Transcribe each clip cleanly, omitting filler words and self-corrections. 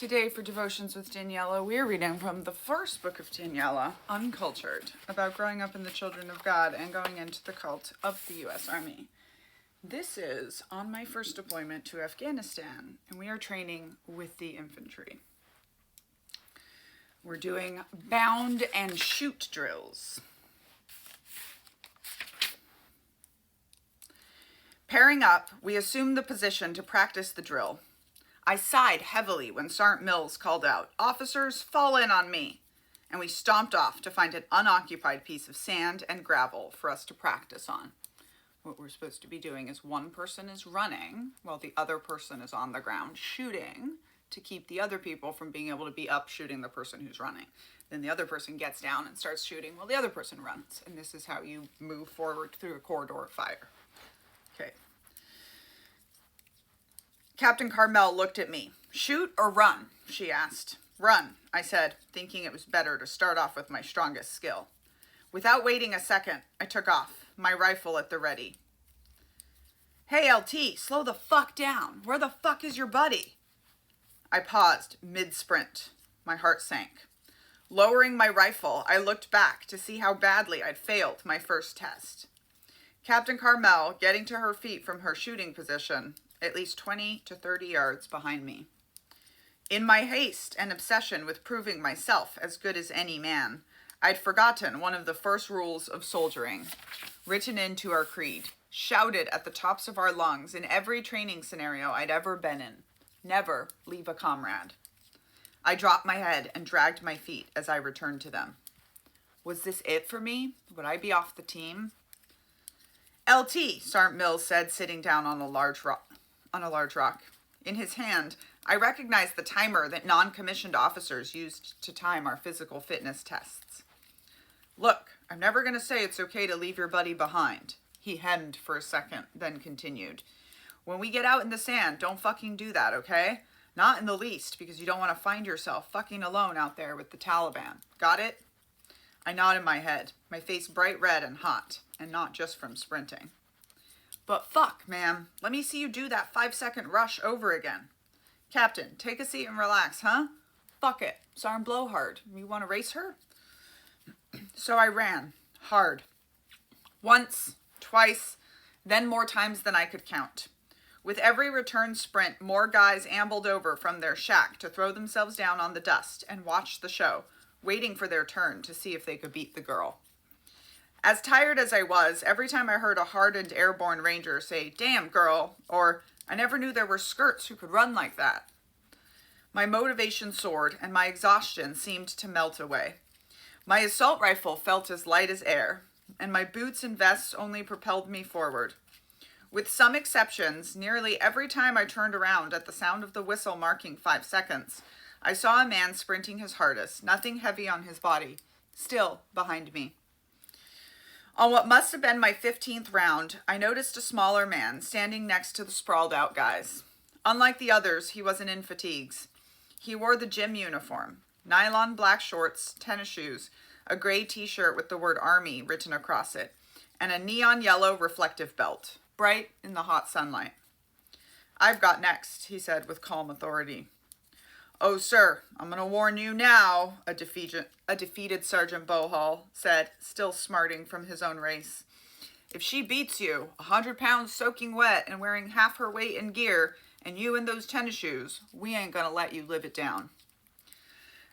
Today for Devotions with Daniella, we're reading from the first book of Daniella, Uncultured, about growing up in the children of God and going into the cult of the U.S. Army. This is on my first deployment to Afghanistan, and we are training with the infantry. We're doing bound and shoot drills. Pairing up, we assume the position to practice the drill. I sighed heavily when Sergeant Mills called out, "Officers, fall in on me," and we stomped off to find an unoccupied piece of sand and gravel for us to practice on. What we're supposed to be doing is one person is running while the other person is on the ground shooting to keep the other people from being able to be up shooting the person who's running. Then the other person gets down and starts shooting while the other person runs. And this is how you move forward through a corridor of fire. Okay. Captain Carmel looked at me. "Shoot or run?" she asked. "Run," I said, thinking it was better to start off with my strongest skill. Without waiting a second, I took off, my rifle at the ready. "Hey, LT, slow the fuck down. Where the fuck is your buddy?" I paused mid-sprint. My heart sank. Lowering my rifle, I looked back to see how badly I'd failed my first test. Captain Carmel, getting to her feet from her shooting position, at least 20 to 30 yards behind me. In my haste and obsession with proving myself as good as any man, I'd forgotten one of the first rules of soldiering, written into our creed, shouted at the tops of our lungs in every training scenario I'd ever been in: never leave a comrade. I dropped my head and dragged my feet as I returned to them. Was this it for me? Would I be off the team? "LT," Sergeant Mills said, sitting down on a large rock. In his hand, I recognized the timer that non-commissioned officers used to time our physical fitness tests. "Look, I'm never going to say it's okay to leave your buddy behind." He hemmed for a second, then continued. "When we get out in the sand, don't fucking do that, okay? Not in the least, because you don't want to find yourself fucking alone out there with the Taliban. Got it?" I nodded my head, my face bright red and hot, and not just from sprinting. "But fuck, ma'am, let me see you do that 5-second rush over again." "Captain, take a seat and relax, huh?" "Fuck it, Sergeant Blowhard, you want to race her?" So I ran, hard. Once, twice, then more times than I could count. With every return sprint, more guys ambled over from their shack to throw themselves down on the dust and watch the show, waiting for their turn to see if they could beat the girl. As tired as I was, every time I heard a hardened airborne ranger say, "Damn, girl," or "I never knew there were skirts who could run like that," my motivation soared and my exhaustion seemed to melt away. My assault rifle felt as light as air, and my boots and vests only propelled me forward. With some exceptions, nearly every time I turned around at the sound of the whistle marking 5 seconds, I saw a man sprinting his hardest, nothing heavy on his body, still behind me. On what must have been my 15th round, I noticed a smaller man standing next to the sprawled out guys. Unlike the others, he wasn't in fatigues. He wore the gym uniform, nylon black shorts, tennis shoes, a gray t-shirt with the word Army written across it, and a neon yellow reflective belt, bright in the hot sunlight. "I've got next," he said with calm authority. "Oh, sir, I'm going to warn you now," a defeated Sergeant Bohall said, still smarting from his own race. "If she beats you, 100 pounds soaking wet and wearing half her weight in gear, and you in those tennis shoes, we ain't going to let you live it down."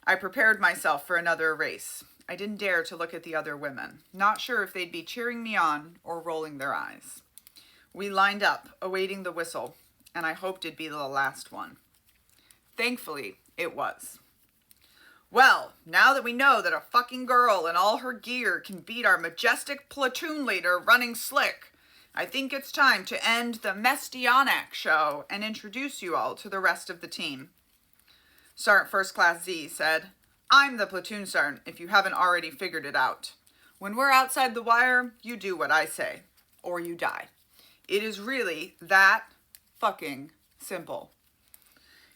I prepared myself for another race. I didn't dare to look at the other women, not sure if they'd be cheering me on or rolling their eyes. We lined up, awaiting the whistle, and I hoped it'd be the last one. Thankfully, it was. "Well, now that we know that a fucking girl in all her gear can beat our majestic platoon leader running slick, I think it's time to end the Mestianak show and introduce you all to the rest of the team." Sergeant First Class Z said, "I'm the platoon sergeant if you haven't already figured it out. When we're outside the wire, you do what I say, or you die. It is really that fucking simple."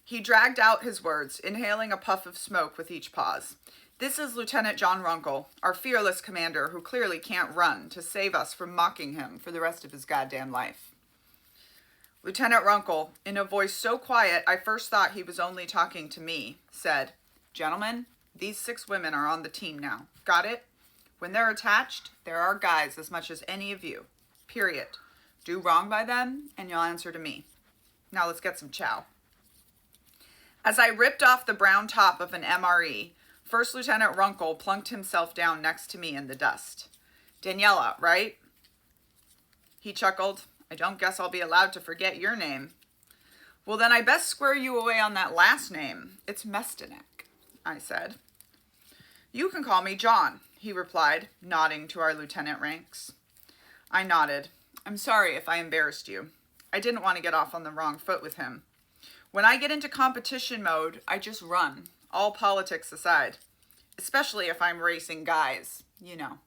He dragged out his words, inhaling a puff of smoke with each pause. "This is Lieutenant John Runkle, our fearless commander who clearly can't run, to save us from mocking him for the rest of his goddamn life." Lieutenant Runkle, in a voice so quiet I first thought he was only talking to me, said, "Gentlemen, these 6 women are on the team now. Got it? When they're attached, they're our guys as much as any of you. Period. Do wrong by them, and you'll answer to me. Now let's get some chow." As I ripped off the brown top of an MRE, First Lieutenant Runkle plunked himself down next to me in the dust. "Daniella, right?" He chuckled. "I don't guess I'll be allowed to forget your name." "Well, then I best square you away on that last name. It's Mestinek," I said. "You can call me John," he replied, nodding to our lieutenant ranks. I nodded. "I'm sorry if I embarrassed you. I didn't want to get off on the wrong foot with him. When I get into competition mode, I just run, all politics aside. Especially if I'm racing guys, you know."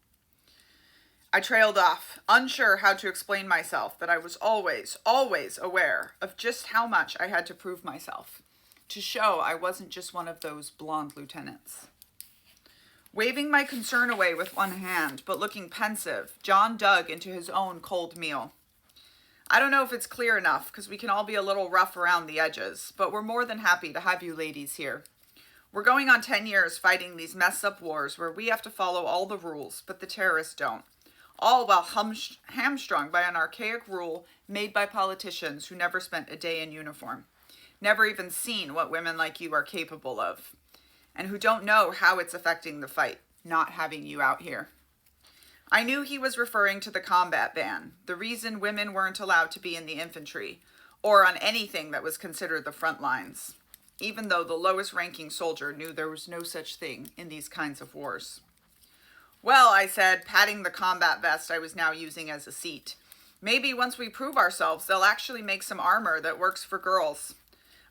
I trailed off, unsure how to explain myself, that I was always aware of just how much I had to prove myself, to show I wasn't just one of those blonde lieutenants. Waving my concern away with one hand, but looking pensive, John dug into his own cold meal. "I don't know if it's clear enough, because we can all be a little rough around the edges, but we're more than happy to have you ladies here. We're going on 10 years fighting these messed up wars where we have to follow all the rules, but the terrorists don't. All while hamstrung by an archaic rule made by politicians who never spent a day in uniform, never even seen what women like you are capable of, and who don't know how it's affecting the fight, not having you out here." I knew he was referring to the combat ban, the reason women weren't allowed to be in the infantry, or on anything that was considered the front lines, even though the lowest ranking soldier knew there was no such thing in these kinds of wars. "Well," I said, patting the combat vest I was now using as a seat, "maybe once we prove ourselves, they'll actually make some armor that works for girls.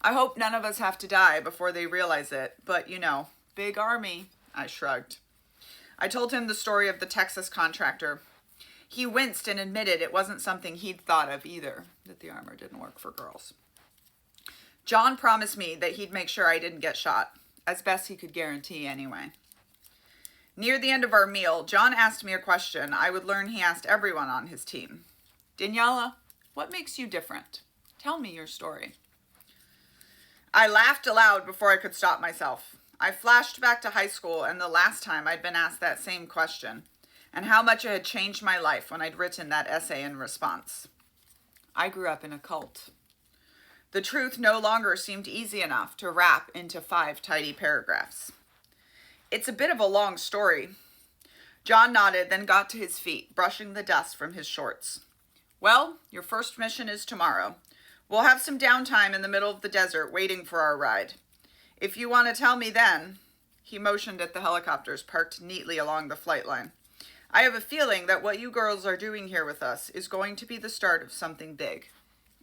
I hope none of us have to die before they realize it, but you know, big army," I shrugged. I told him the story of the Texas contractor. He winced and admitted it wasn't something he'd thought of either, that the armor didn't work for girls. John promised me that he'd make sure I didn't get shot, as best he could guarantee anyway. Near the end of our meal, John asked me a question I would learn he asked everyone on his team. "Daniella, what makes you different? Tell me your story." I laughed aloud before I could stop myself. I flashed back to high school and the last time I'd been asked that same question, and how much it had changed my life when I'd written that essay in response. I grew up in a cult. The truth no longer seemed easy enough to wrap into 5 tidy paragraphs. "It's a bit of a long story." John nodded, then got to his feet, brushing the dust from his shorts. "Well, your first mission is tomorrow. We'll have some downtime in the middle of the desert waiting for our ride. If you want to tell me then," he motioned at the helicopters parked neatly along the flight line, "I have a feeling that what you girls are doing here with us is going to be the start of something big,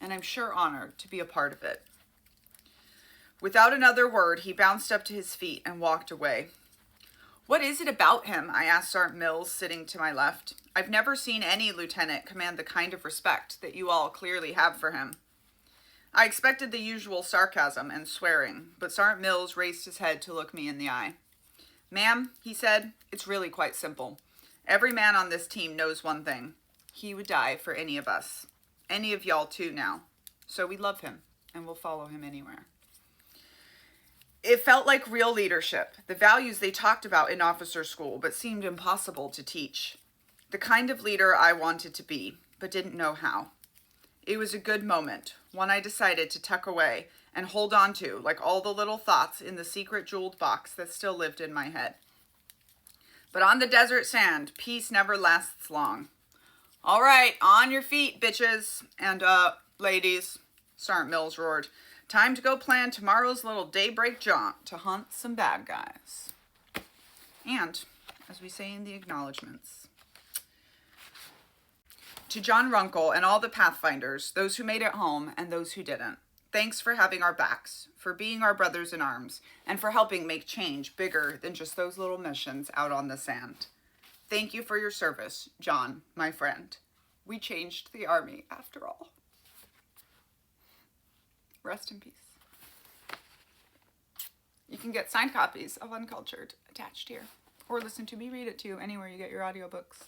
and I'm sure honored to be a part of it." Without another word, he bounced up to his feet and walked away. "What is it about him?" I asked Sergeant Mills, sitting to my left. "I've never seen any lieutenant command the kind of respect that you all clearly have for him." I expected the usual sarcasm and swearing, but Sergeant Mills raised his head to look me in the eye. "Ma'am," he said, "it's really quite simple. Every man on this team knows one thing. He would die for any of us. Any of y'all too now. So we love him, and we'll follow him anywhere." It felt like real leadership, the values they talked about in officer school but seemed impossible to teach. The kind of leader I wanted to be, but didn't know how. It was a good moment, one I decided to tuck away and hold on to like all the little thoughts in the secret jeweled box that still lived in my head. But on the desert sand, peace never lasts long. "All right, on your feet, bitches. And, ladies," Sergeant Mills roared. "Time to go plan tomorrow's little daybreak jaunt to hunt some bad guys." And, as we say in the acknowledgments, to John Runkle and all the Pathfinders, those who made it home and those who didn't, thanks for having our backs, for being our brothers in arms, and for helping make change bigger than just those little missions out on the sand. Thank you for your service, John, my friend. We changed the Army after all. Rest in peace. You can get signed copies of Uncultured attached here, or listen to me read it to you anywhere you get your audiobooks.